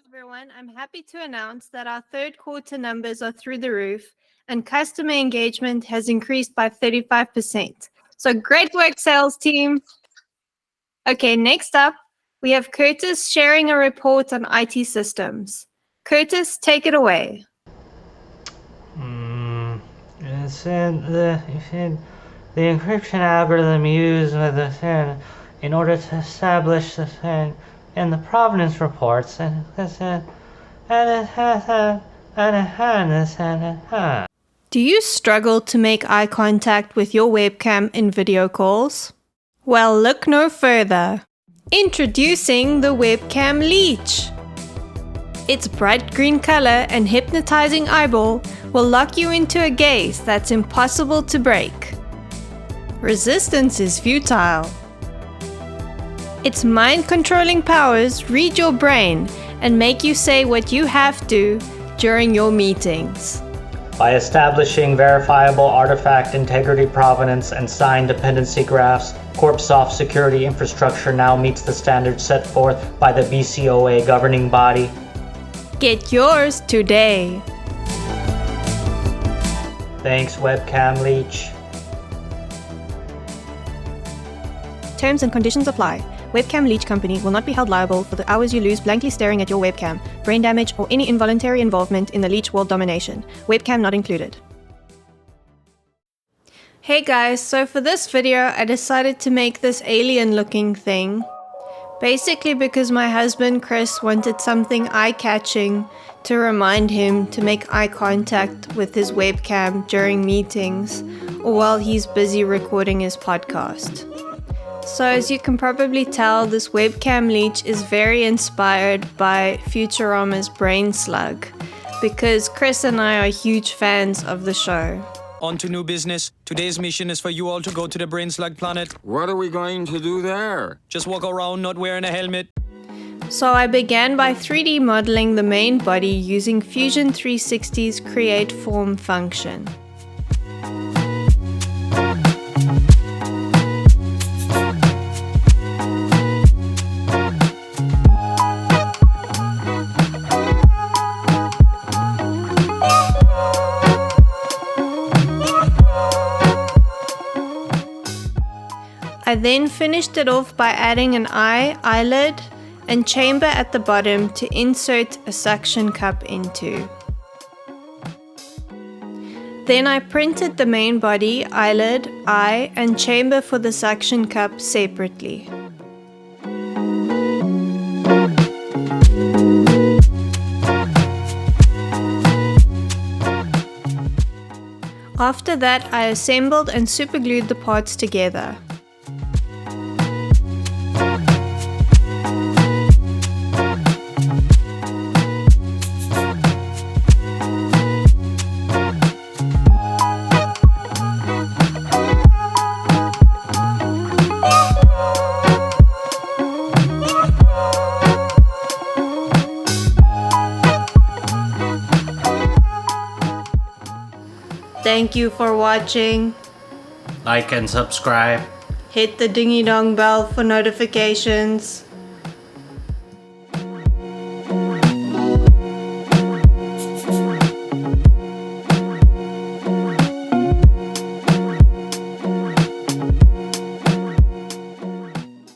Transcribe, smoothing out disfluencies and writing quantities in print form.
everyone. I'm happy to announce that our third quarter numbers are through the roof and customer engagement has increased by 35%. So great work, sales team. Okay, next up, we have Curtis sharing a report on IT systems. Curtis, take it away. The encryption algorithm used with the in order to establish the in the provenance reports Do you struggle to make eye contact with your webcam in video calls? Well, look no further. Introducing the Webcam Leech. Its bright green color and hypnotizing eyeball will lock you into a gaze that's impossible to break. Resistance is futile. Its mind-controlling powers read your brain and make you say what you have to during your meetings. By establishing verifiable artifact integrity provenance and signed dependency graphs, CorpSoft security infrastructure now meets the standards set forth by the BCOA governing body. Get yours today. Thanks, Webcam Leech. Terms and conditions apply. Webcam Leech Company will not be held liable for the hours you lose blankly staring at your webcam, brain damage, or any involuntary involvement in the Leech world domination. Webcam not included. Hey guys, so for this video I decided to make this alien looking thing. Basically because my husband Chris wanted something eye-catching to remind him to make eye contact with his webcam during meetings or while he's busy recording his podcast. So as you can probably tell, this Webcam Leech is very inspired by Futurama's Brain Slug because Chris and I are huge fans of the show. On to new business. Today's mission is for you all to go to the Brain Slug planet. What are we going to do there? Just walk around not wearing a helmet. So I began by 3D modeling the main body using Fusion 360's Create Form function. I then finished it off by adding an eye, eyelid, and chamber at the bottom to insert a suction cup into. Then I printed the main body, eyelid, eye, and chamber for the suction cup separately. After that, I assembled and superglued the parts together. Thank you for watching. Like and subscribe. Hit the dingy dong bell for notifications.